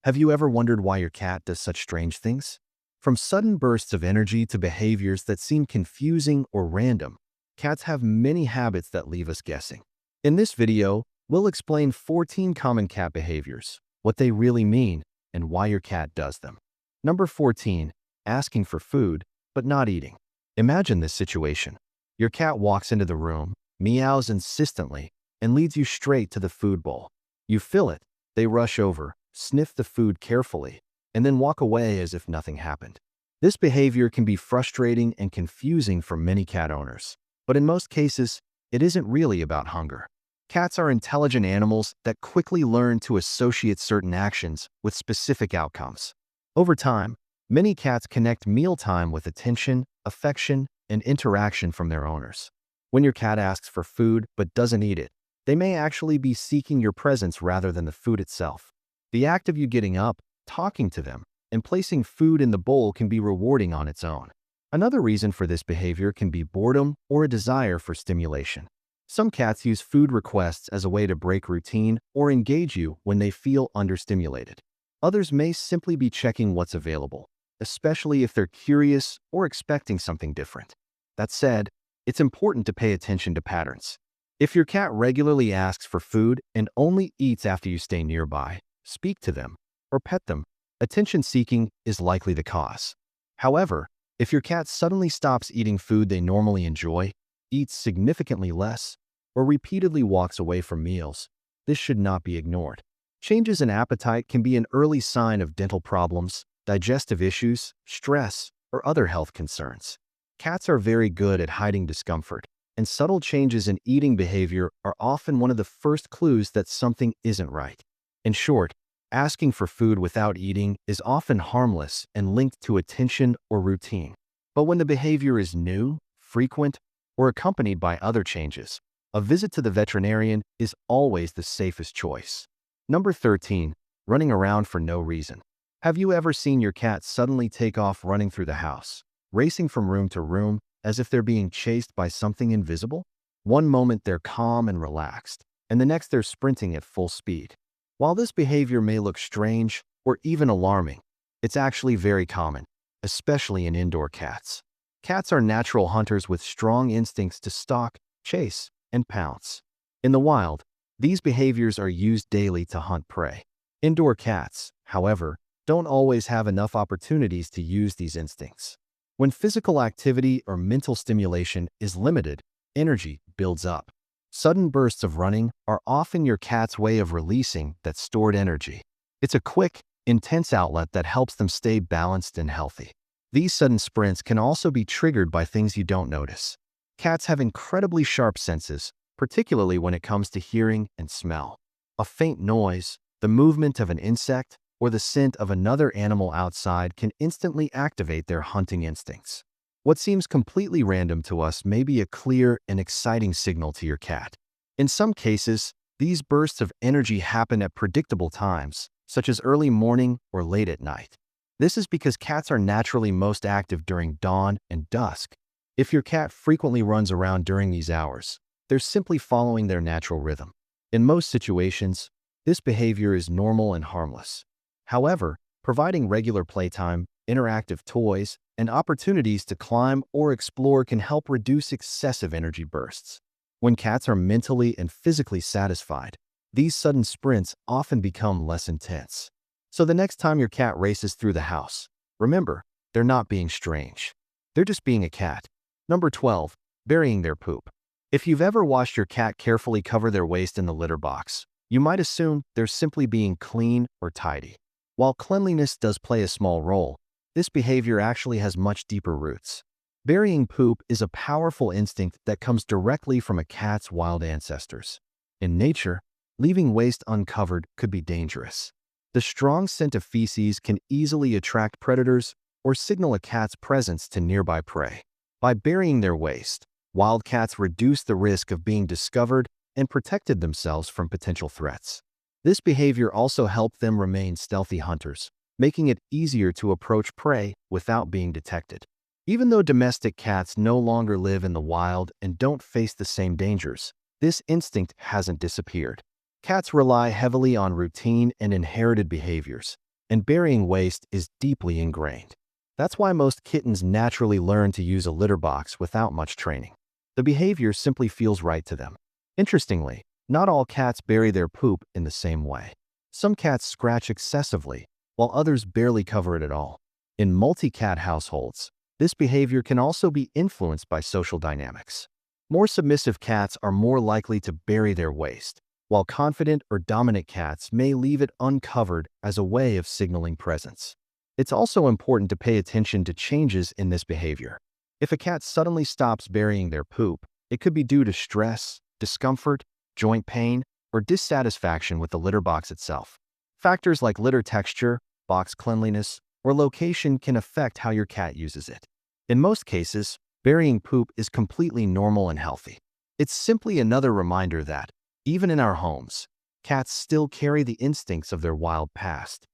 Have you ever wondered why your cat does such strange things? From sudden bursts of energy to behaviors that seem confusing or random, cats have many habits that leave us guessing. In this video, we'll explain 14 common cat behaviors, what they really mean, and why your cat does them. Number 14, asking for food, but not eating. Imagine this situation. Your cat walks into the room, meows insistently, and leads you straight to the food bowl. You fill it, they rush over, sniff the food carefully, and then walk away as if nothing happened. This behavior can be frustrating and confusing for many cat owners, but in most cases, it isn't really about hunger. Cats are intelligent animals that quickly learn to associate certain actions with specific outcomes. Over time, many cats connect mealtime with attention, affection, and interaction from their owners. When your cat asks for food but doesn't eat it, they may actually be seeking your presence rather than the food itself. The act of you getting up, talking to them, and placing food in the bowl can be rewarding on its own. Another reason for this behavior can be boredom or a desire for stimulation. Some cats use food requests as a way to break routine or engage you when they feel understimulated. Others may simply be checking what's available, especially if they're curious or expecting something different. That said, it's important to pay attention to patterns. If your cat regularly asks for food and only eats after you stay nearby, speak to them, or pet them, attention-seeking is likely the cause. However, if your cat suddenly stops eating food they normally enjoy, eats significantly less, or repeatedly walks away from meals, this should not be ignored. Changes in appetite can be an early sign of dental problems, digestive issues, stress, or other health concerns. Cats are very good at hiding discomfort, and subtle changes in eating behavior are often one of the first clues that something isn't right. In short, asking for food without eating is often harmless and linked to attention or routine. But when the behavior is new, frequent, or accompanied by other changes, a visit to the veterinarian is always the safest choice. Number 13, running around for no reason. Have you ever seen your cat suddenly take off running through the house, racing from room to room as if they're being chased by something invisible? One moment they're calm and relaxed, and the next they're sprinting at full speed. While this behavior may look strange or even alarming, it's actually very common, especially in indoor cats. Cats are natural hunters with strong instincts to stalk, chase, and pounce. In the wild, these behaviors are used daily to hunt prey. Indoor cats, however, don't always have enough opportunities to use these instincts. When physical activity or mental stimulation is limited, energy builds up. Sudden bursts of running are often your cat's way of releasing that stored energy. It's a quick, intense outlet that helps them stay balanced and healthy. These sudden sprints can also be triggered by things you don't notice. Cats have incredibly sharp senses, particularly when it comes to hearing and smell. A faint noise, the movement of an insect, or the scent of another animal outside can instantly activate their hunting instincts. What seems completely random to us may be a clear and exciting signal to your cat. In some cases, these bursts of energy happen at predictable times, such as early morning or late at night. This is because cats are naturally most active during dawn and dusk. If your cat frequently runs around during these hours, they're simply following their natural rhythm. In most situations, this behavior is normal and harmless. However, providing regular playtime, interactive toys, and opportunities to climb or explore can help reduce excessive energy bursts. When cats are mentally and physically satisfied, these sudden sprints often become less intense. So the next time your cat races through the house, remember, they're not being strange. They're just being a cat. Number 12, burying their poop. If you've ever watched your cat carefully cover their waste in the litter box, you might assume they're simply being clean or tidy. While cleanliness does play a small role, this behavior actually has much deeper roots. Burying poop is a powerful instinct that comes directly from a cat's wild ancestors. In nature, leaving waste uncovered could be dangerous. The strong scent of feces can easily attract predators or signal a cat's presence to nearby prey. By burying their waste, wild cats reduce the risk of being discovered and protected themselves from potential threats. This behavior also helped them remain stealthy hunters, making it easier to approach prey without being detected. Even though domestic cats no longer live in the wild and don't face the same dangers, this instinct hasn't disappeared. Cats rely heavily on routine and inherited behaviors, and burying waste is deeply ingrained. That's why most kittens naturally learn to use a litter box without much training. The behavior simply feels right to them. Interestingly, not all cats bury their poop in the same way. Some cats scratch excessively, while others barely cover it at all. In multi-cat households, this behavior can also be influenced by social dynamics. More submissive cats are more likely to bury their waste, while confident or dominant cats may leave it uncovered as a way of signaling presence. It's also important to pay attention to changes in this behavior. If a cat suddenly stops burying their poop, it could be due to stress, discomfort, joint pain, or dissatisfaction with the litter box itself. Factors like litter texture, box cleanliness, or location can affect how your cat uses it. In most cases, burying poop is completely normal and healthy. It's simply another reminder that, even in our homes, cats still carry the instincts of their wild past.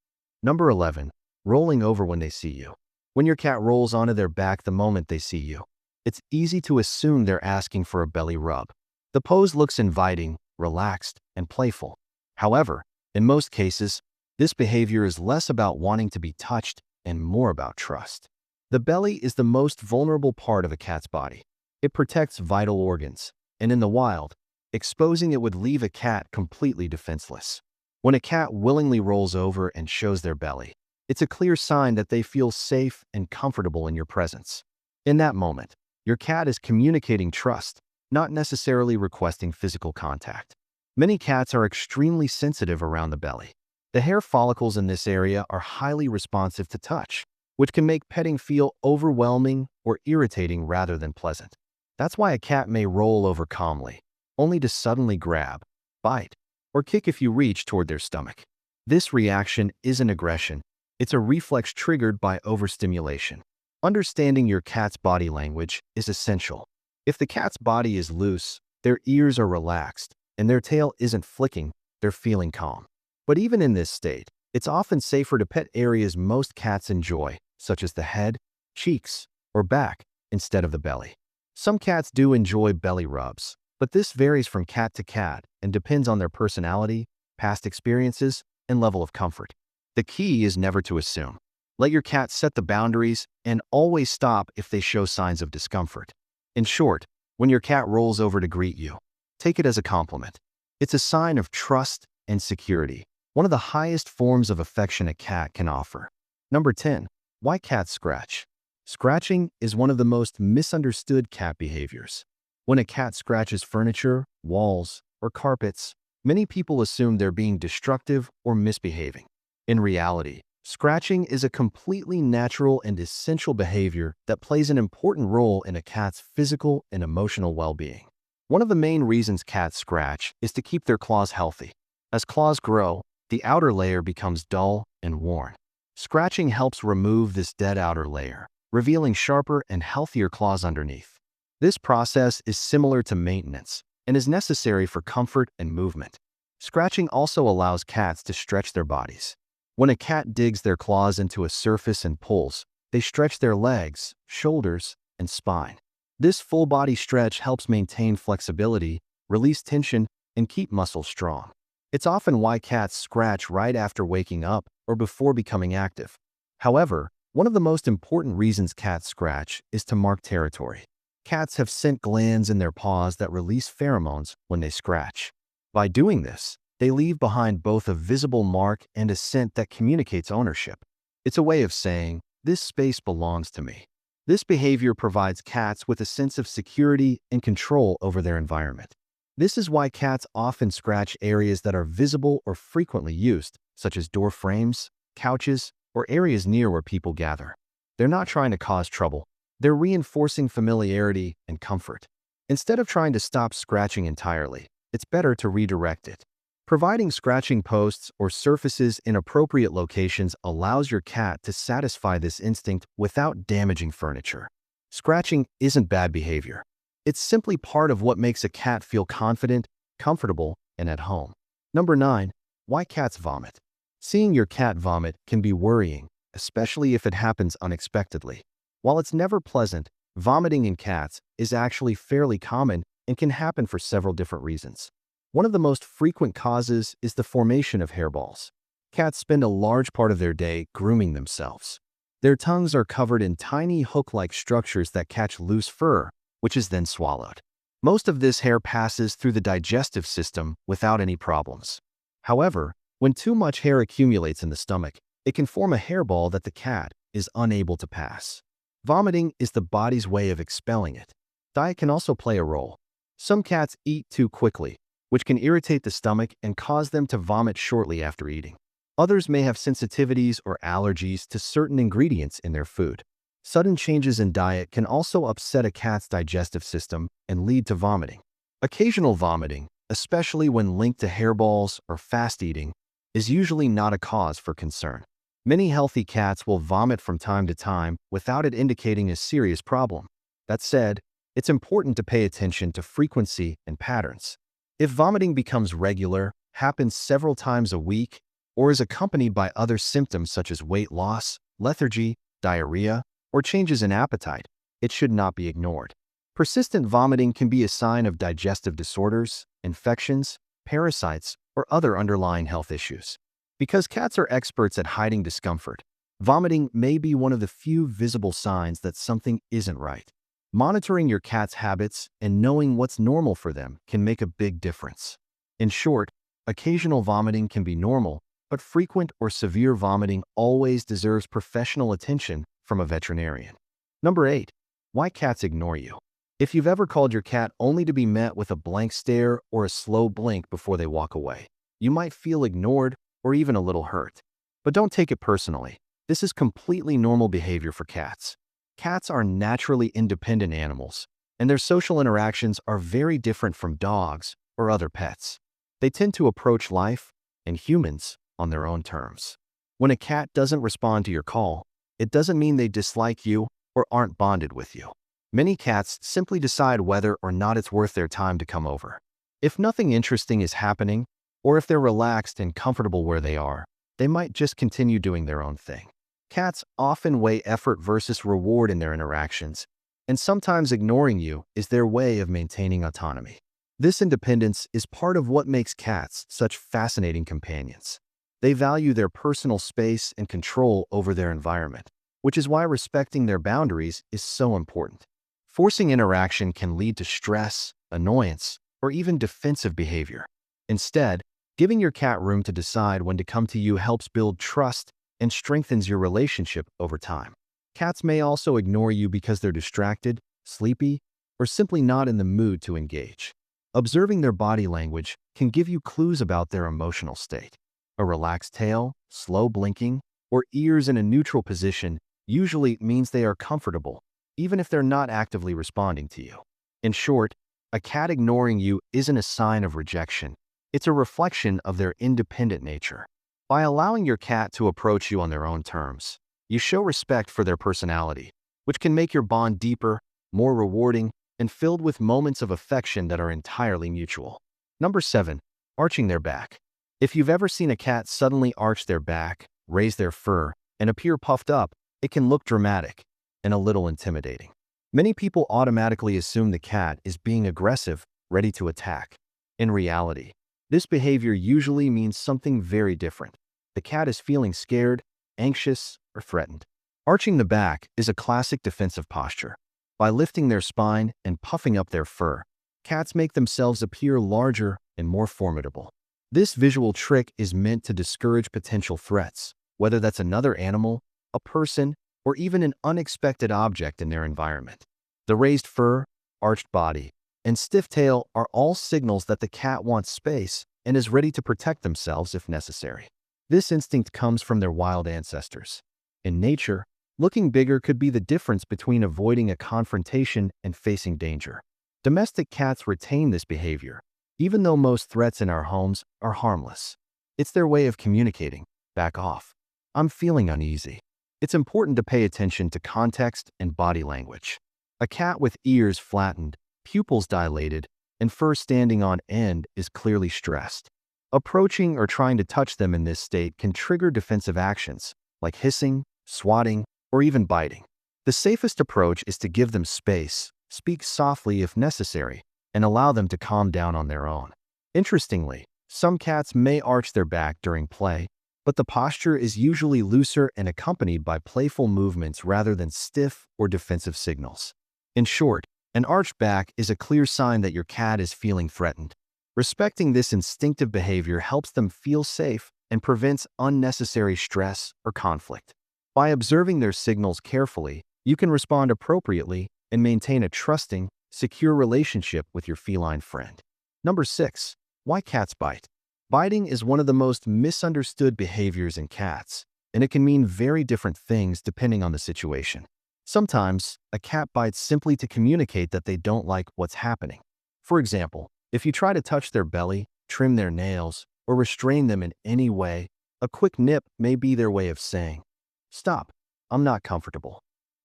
Number 11. Rolling over when they see you. When your cat rolls onto their back the moment they see you, it's easy to assume they're asking for a belly rub. The pose looks inviting, relaxed, and playful. However, in most cases, this behavior is less about wanting to be touched and more about trust. The belly is the most vulnerable part of a cat's body. It protects vital organs, and in the wild, exposing it would leave a cat completely defenseless. When a cat willingly rolls over and shows their belly, it's a clear sign that they feel safe and comfortable in your presence. In that moment, your cat is communicating trust, not necessarily requesting physical contact. Many cats are extremely sensitive around the belly. The hair follicles in this area are highly responsive to touch, which can make petting feel overwhelming or irritating rather than pleasant. That's why a cat may roll over calmly, only to suddenly grab, bite, or kick if you reach toward their stomach. This reaction isn't aggression. It's a reflex triggered by overstimulation. Understanding your cat's body language is essential. If the cat's body is loose, their ears are relaxed, and their tail isn't flicking, they're feeling calm. But even in this state, it's often safer to pet areas most cats enjoy, such as the head, cheeks, or back, instead of the belly. Some cats do enjoy belly rubs, but this varies from cat to cat and depends on their personality, past experiences, and level of comfort. The key is never to assume. Let your cat set the boundaries and always stop if they show signs of discomfort. In short, when your cat rolls over to greet you, take it as a compliment. It's a sign of trust and security, one of the highest forms of affection a cat can offer. Number 10. Why cats scratch? Scratching is one of the most misunderstood cat behaviors. When a cat scratches furniture, walls, or carpets, many people assume they're being destructive or misbehaving. In reality, scratching is a completely natural and essential behavior that plays an important role in a cat's physical and emotional well-being. One of the main reasons cats scratch is to keep their claws healthy. As claws grow, the outer layer becomes dull and worn. Scratching helps remove this dead outer layer, revealing sharper and healthier claws underneath. This process is similar to maintenance and is necessary for comfort and movement. Scratching also allows cats to stretch their bodies. When a cat digs their claws into a surface and pulls, they stretch their legs, shoulders, and spine. This full body stretch helps maintain flexibility, release tension, and keep muscles strong. It's often why cats scratch right after waking up or before becoming active. However, one of the most important reasons cats scratch is to mark territory. Cats have scent glands in their paws that release pheromones when they scratch. By doing this, they leave behind both a visible mark and a scent that communicates ownership. It's a way of saying, "This space belongs to me." This behavior provides cats with a sense of security and control over their environment. This is why cats often scratch areas that are visible or frequently used, such as door frames, couches, or areas near where people gather. They're not trying to cause trouble. They're reinforcing familiarity and comfort. Instead of trying to stop scratching entirely, it's better to redirect it. Providing scratching posts or surfaces in appropriate locations allows your cat to satisfy this instinct without damaging furniture. Scratching isn't bad behavior. It's simply part of what makes a cat feel confident, comfortable, and at home. Number 9. Why cats vomit? Seeing your cat vomit can be worrying, especially if it happens unexpectedly. While it's never pleasant, vomiting in cats is actually fairly common and can happen for several different reasons. One of the most frequent causes is the formation of hairballs. Cats spend a large part of their day grooming themselves. Their tongues are covered in tiny hook-like structures that catch loose fur, which is then swallowed. Most of this hair passes through the digestive system without any problems. However, when too much hair accumulates in the stomach, it can form a hairball that the cat is unable to pass. Vomiting is the body's way of expelling it. Diet can also play a role. Some cats eat too quickly, which can irritate the stomach and cause them to vomit shortly after eating. Others may have sensitivities or allergies to certain ingredients in their food. Sudden changes in diet can also upset a cat's digestive system and lead to vomiting. Occasional vomiting, especially when linked to hairballs or fast eating, is usually not a cause for concern. Many healthy cats will vomit from time to time without it indicating a serious problem. That said, it's important to pay attention to frequency and patterns. If vomiting becomes regular, happens several times a week, or is accompanied by other symptoms such as weight loss, lethargy, diarrhea, or changes in appetite, it should not be ignored. Persistent vomiting can be a sign of digestive disorders, infections, parasites, or other underlying health issues. Because cats are experts at hiding discomfort, vomiting may be one of the few visible signs that something isn't right. Monitoring your cat's habits and knowing what's normal for them can make a big difference. In short, occasional vomiting can be normal, but frequent or severe vomiting always deserves professional attention from a veterinarian. Number 8. Why cats ignore you. If you've ever called your cat only to be met with a blank stare or a slow blink before they walk away, you might feel ignored or even a little hurt. But don't take it personally. This is completely normal behavior for cats. Cats are naturally independent animals, and their social interactions are very different from dogs or other pets. They tend to approach life and humans on their own terms. When a cat doesn't respond to your call, it doesn't mean they dislike you or aren't bonded with you. Many cats simply decide whether or not it's worth their time to come over. If nothing interesting is happening, or if they're relaxed and comfortable where they are, they might just continue doing their own thing. Cats often weigh effort versus reward in their interactions, and sometimes ignoring you is their way of maintaining autonomy. This independence is part of what makes cats such fascinating companions. They value their personal space and control over their environment, which is why respecting their boundaries is so important. Forcing interaction can lead to stress, annoyance, or even defensive behavior. Instead, giving your cat room to decide when to come to you helps build trust and strengthens your relationship over time. Cats may also ignore you because they're distracted, sleepy, or simply not in the mood to engage. Observing their body language can give you clues about their emotional state. A relaxed tail, slow blinking, or ears in a neutral position usually means they are comfortable, even if they're not actively responding to you. In short, a cat ignoring you isn't a sign of rejection. It's a reflection of their independent nature. By allowing your cat to approach you on their own terms, you show respect for their personality, which can make your bond deeper, more rewarding, and filled with moments of affection that are entirely mutual. Number 7. Arching their back. If you've ever seen a cat suddenly arch their back, raise their fur, and appear puffed up, it can look dramatic and a little intimidating. Many people automatically assume the cat is being aggressive, ready to attack. In reality, this behavior usually means something very different. The cat is feeling scared, anxious, or threatened. Arching the back is a classic defensive posture. By lifting their spine and puffing up their fur, cats make themselves appear larger and more formidable. This visual trick is meant to discourage potential threats, whether that's another animal, a person, or even an unexpected object in their environment. The raised fur, arched body, and stiff tail are all signals that the cat wants space and is ready to protect themselves if necessary. This instinct comes from their wild ancestors. In nature, looking bigger could be the difference between avoiding a confrontation and facing danger. Domestic cats retain this behavior, even though most threats in our homes are harmless. It's their way of communicating, back off. I'm feeling uneasy. It's important to pay attention to context and body language. A cat with ears flattened, pupils dilated, and fur standing on end is clearly stressed. Approaching or trying to touch them in this state can trigger defensive actions, like hissing, swatting, or even biting. The safest approach is to give them space, speak softly if necessary, and allow them to calm down on their own. Interestingly, some cats may arch their back during play, but the posture is usually looser and accompanied by playful movements rather than stiff or defensive signals. In short, an arched back is a clear sign that your cat is feeling threatened. Respecting this instinctive behavior helps them feel safe and prevents unnecessary stress or conflict. By observing their signals carefully, you can respond appropriately and maintain a trusting, secure relationship with your feline friend. Number 6. Why cats bite? Biting is one of the most misunderstood behaviors in cats, and it can mean very different things depending on the situation. Sometimes, a cat bites simply to communicate that they don't like what's happening. For example, if you try to touch their belly, trim their nails, or restrain them in any way, a quick nip may be their way of saying, "Stop, I'm not comfortable."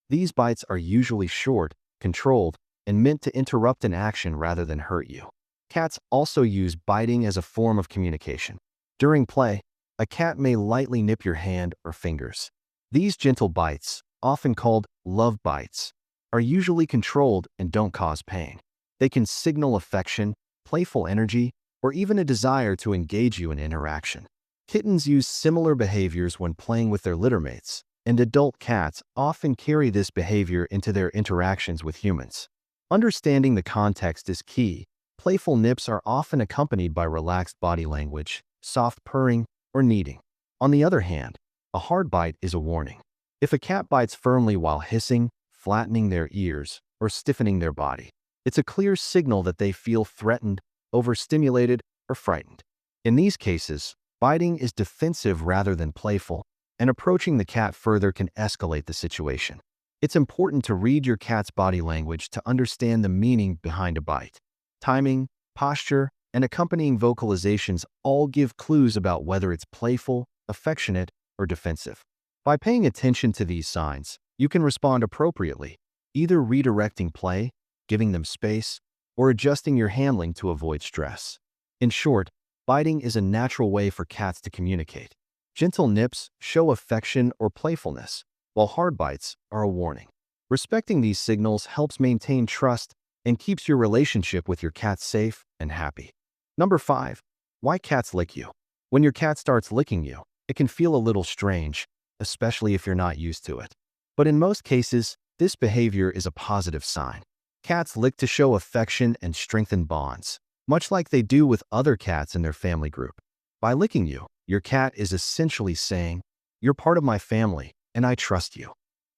These bites are usually short, controlled, and meant to interrupt an action rather than hurt you. Cats also use biting as a form of communication. During play, a cat may lightly nip your hand or fingers. These gentle bites, often called love bites, are usually controlled and don't cause pain. They can signal affection, playful energy, or even a desire to engage you in interaction. Kittens use similar behaviors when playing with their littermates, and adult cats often carry this behavior into their interactions with humans. Understanding the context is key. Playful nips are often accompanied by relaxed body language, soft purring, or kneading. On the other hand, a hard bite is a warning. If a cat bites firmly while hissing, flattening their ears, or stiffening their body, it's a clear signal that they feel threatened, overstimulated, or frightened. In these cases, biting is defensive rather than playful, and approaching the cat further can escalate the situation. It's important to read your cat's body language to understand the meaning behind a bite. Timing, posture, and accompanying vocalizations all give clues about whether it's playful, affectionate, or defensive. By paying attention to these signs, you can respond appropriately, either redirecting play, giving them space, or adjusting your handling to avoid stress. In short, biting is a natural way for cats to communicate. Gentle nips show affection or playfulness, while hard bites are a warning. Respecting these signals helps maintain trust and keeps your relationship with your cat safe and happy. Number 5. Why cats lick you? When your cat starts licking you, it can feel a little strange, especially if you're not used to it. But in most cases, this behavior is a positive sign. Cats lick to show affection and strengthen bonds, much like they do with other cats in their family group. By licking you, your cat is essentially saying, "You're part of my family, and I trust you."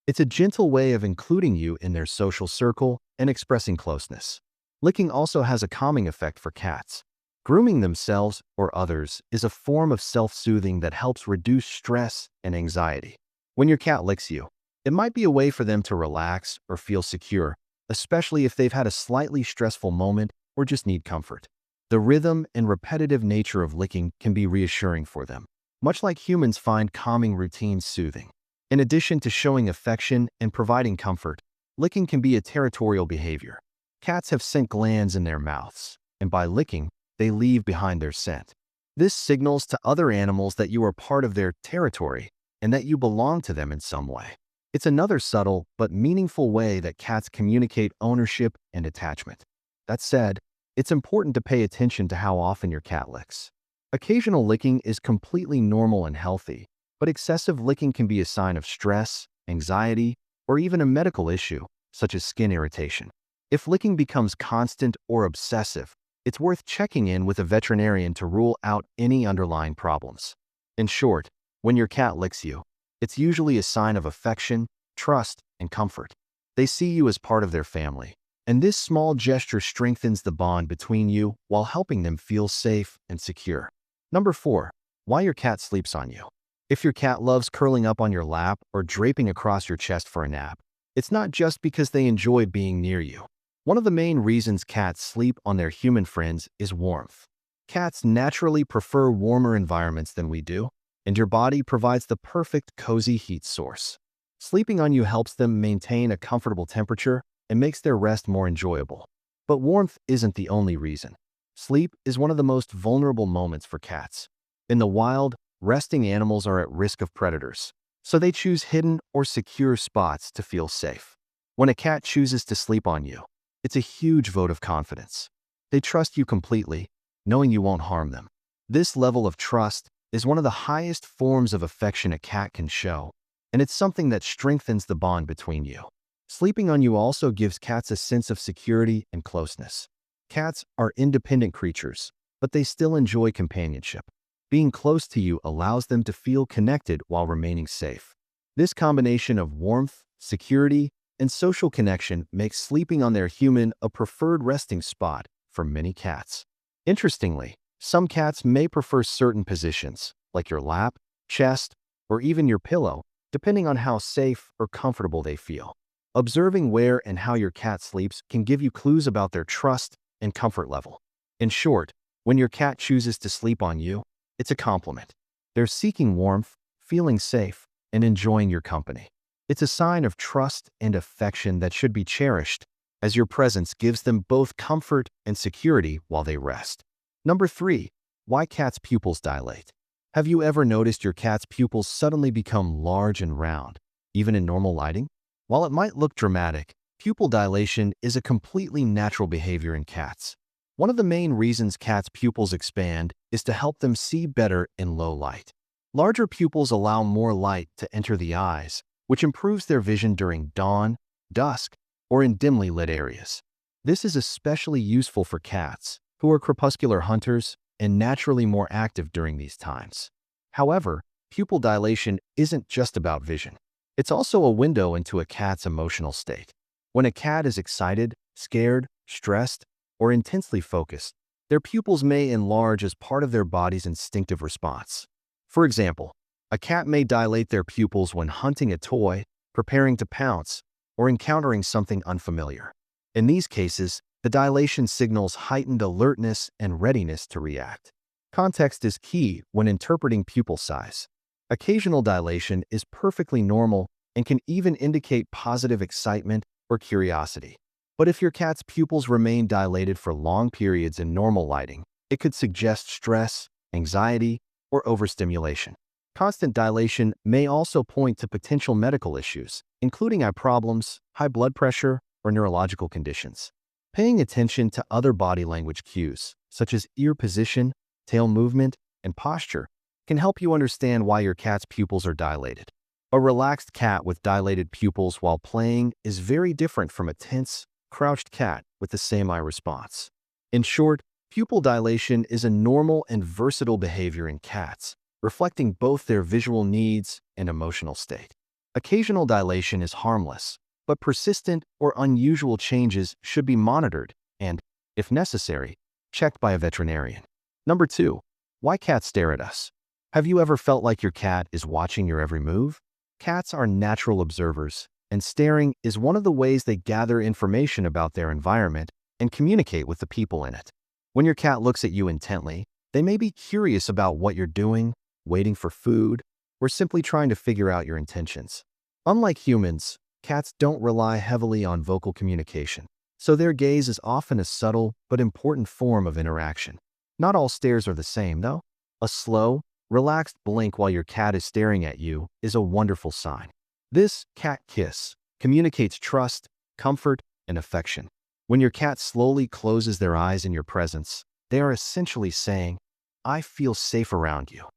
It's a gentle way of including you in their social circle and expressing closeness. Licking also has a calming effect for cats. Grooming themselves or others is a form of self-soothing that helps reduce stress and anxiety. When your cat licks you, it might be a way for them to relax or feel secure, especially if they've had a slightly stressful moment or just need comfort. The rhythm and repetitive nature of licking can be reassuring for them, much like humans find calming routines soothing. In addition to showing affection and providing comfort, licking can be a territorial behavior. Cats have scent glands in their mouths, and by licking, they leave behind their scent. This signals to other animals that you are part of their territory and that you belong to them in some way. It's another subtle but meaningful way that cats communicate ownership and attachment. That said, it's important to pay attention to how often your cat licks. Occasional licking is completely normal and healthy, but excessive licking can be a sign of stress, anxiety, or even a medical issue, such as skin irritation. If licking becomes constant or obsessive, it's worth checking in with a veterinarian to rule out any underlying problems. In short, when your cat licks you, it's usually a sign of affection, trust, and comfort. They see you as part of their family, and this small gesture strengthens the bond between you while helping them feel safe and secure. Number 4. Why your cat sleeps on you. If your cat loves curling up on your lap or draping across your chest for a nap, it's not just because they enjoy being near you. One of the main reasons cats sleep on their human friends is warmth. Cats naturally prefer warmer environments than we do, and your body provides the perfect cozy heat source. Sleeping on you helps them maintain a comfortable temperature and makes their rest more enjoyable. But warmth isn't the only reason. Sleep is one of the most vulnerable moments for cats. In the wild, resting animals are at risk of predators, so they choose hidden or secure spots to feel safe. When a cat chooses to sleep on you, it's a huge vote of confidence. They trust you completely, knowing you won't harm them. This level of trust is one of the highest forms of affection a cat can show, and it's something that strengthens the bond between you. Sleeping on you also gives cats a sense of security and closeness. Cats are independent creatures, but they still enjoy companionship. Being close to you allows them to feel connected while remaining safe. This combination of warmth, security, and social connection makes sleeping on their human a preferred resting spot for many cats. Interestingly, some cats may prefer certain positions, like your lap, chest, or even your pillow, depending on how safe or comfortable they feel. Observing where and how your cat sleeps can give you clues about their trust and comfort level. In short, when your cat chooses to sleep on you, it's a compliment. They're seeking warmth, feeling safe, and enjoying your company. It's a sign of trust and affection that should be cherished, as your presence gives them both comfort and security while they rest. Number 3. Why cats' pupils dilate. Have you ever noticed your cat's pupils suddenly become large and round, even in normal lighting? While it might look dramatic, pupil dilation is a completely natural behavior in cats. One of the main reasons cats' pupils expand is to help them see better in low light. Larger pupils allow more light to enter the eyes, which improves their vision during dawn, dusk, or in dimly lit areas. This is especially useful for cats, who are crepuscular hunters and naturally more active during these times. However, pupil dilation isn't just about vision. It's also a window into a cat's emotional state. When a cat is excited, scared, stressed, or intensely focused, their pupils may enlarge as part of their body's instinctive response. For example, a cat may dilate their pupils when hunting a toy, preparing to pounce, or encountering something unfamiliar. In these cases, the dilation signals heightened alertness and readiness to react. Context is key when interpreting pupil size. Occasional dilation is perfectly normal and can even indicate positive excitement or curiosity. But if your cat's pupils remain dilated for long periods in normal lighting, it could suggest stress, anxiety, or overstimulation. Constant dilation may also point to potential medical issues, including eye problems, high blood pressure, or neurological conditions. Paying attention to other body language cues, such as ear position, tail movement, and posture, can help you understand why your cat's pupils are dilated. A relaxed cat with dilated pupils while playing is very different from a tense, crouched cat with the same eye response. In short, pupil dilation is a normal and versatile behavior in cats, reflecting both their visual needs and emotional state. Occasional dilation is harmless, but persistent or unusual changes should be monitored and, if necessary, checked by a veterinarian. Number 2. Why cats stare at us. Have you ever felt like your cat is watching your every move? Cats are natural observers, and staring is one of the ways they gather information about their environment and communicate with the people in it. When your cat looks at you intently, they may be curious about what you're doing, waiting for food, or simply trying to figure out your intentions. Unlike humans, cats don't rely heavily on vocal communication, so their gaze is often a subtle but important form of interaction. Not all stares are the same, though. A slow, relaxed blink while your cat is staring at you is a wonderful sign. This cat kiss communicates trust, comfort, and affection. When your cat slowly closes their eyes in your presence, they are essentially saying, "I feel safe around you."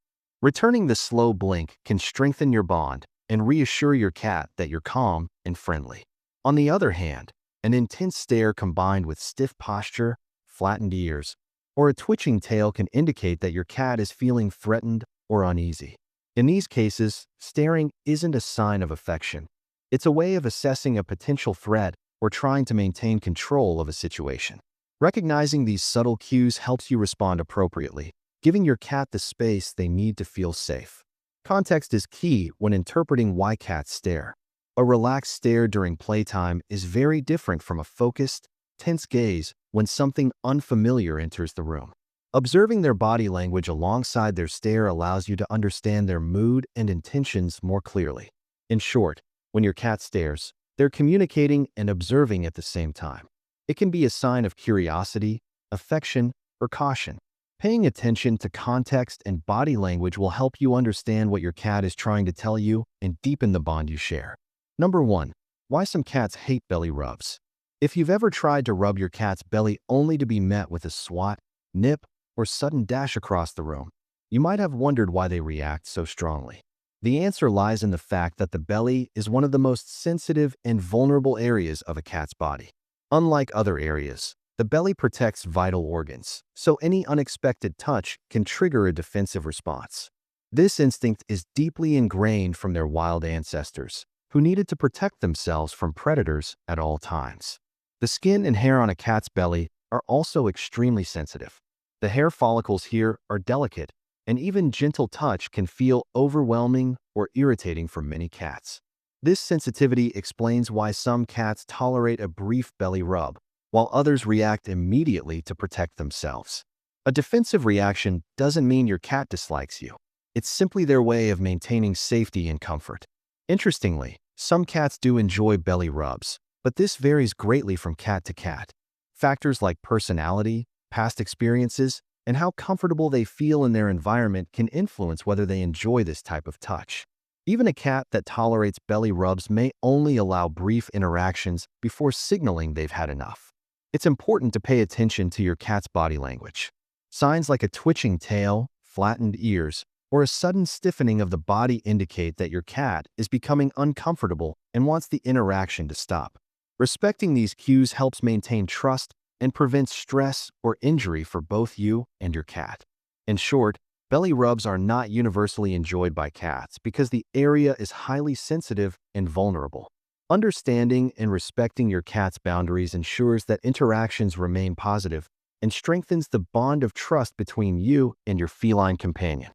Returning the slow blink can strengthen your bond and reassure your cat that you're calm and friendly. On the other hand, an intense stare combined with stiff posture, flattened ears, or a twitching tail can indicate that your cat is feeling threatened or uneasy. In these cases, staring isn't a sign of affection. It's a way of assessing a potential threat or trying to maintain control of a situation. Recognizing these subtle cues helps you respond appropriately, giving your cat the space they need to feel safe. Context is key when interpreting why cats stare. A relaxed stare during playtime is very different from a focused, tense gaze when something unfamiliar enters the room. Observing their body language alongside their stare allows you to understand their mood and intentions more clearly. In short, when your cat stares, they're communicating and observing at the same time. It can be a sign of curiosity, affection, or caution. Paying attention to context and body language will help you understand what your cat is trying to tell you and deepen the bond you share. Number 1. Why some cats hate belly rubs. If you've ever tried to rub your cat's belly only to be met with a swat, nip, or sudden dash across the room, You might have wondered why they react so strongly. The answer lies in the fact that the belly is one of the most sensitive and vulnerable areas of a cat's body. Unlike other areas, the belly protects vital organs, so any unexpected touch can trigger a defensive response. This instinct is deeply ingrained from their wild ancestors, who needed to protect themselves from predators at all times. The skin and hair on a cat's belly are also extremely sensitive. The hair follicles here are delicate, and even gentle touch can feel overwhelming or irritating for many cats. This sensitivity explains why some cats tolerate a brief belly rub, while others react immediately to protect themselves. A defensive reaction doesn't mean your cat dislikes you. It's simply their way of maintaining safety and comfort. Interestingly, some cats do enjoy belly rubs, but this varies greatly from cat to cat. Factors like personality, past experiences, and how comfortable they feel in their environment can influence whether they enjoy this type of touch. Even a cat that tolerates belly rubs may only allow brief interactions before signaling they've had enough. It's important to pay attention to your cat's body language. Signs like a twitching tail, flattened ears, or a sudden stiffening of the body indicate that your cat is becoming uncomfortable and wants the interaction to stop. Respecting these cues helps maintain trust and prevents stress or injury for both you and your cat. In short, belly rubs are not universally enjoyed by cats because the area is highly sensitive and vulnerable. Understanding and respecting your cat's boundaries ensures that interactions remain positive and strengthens the bond of trust between you and your feline companion.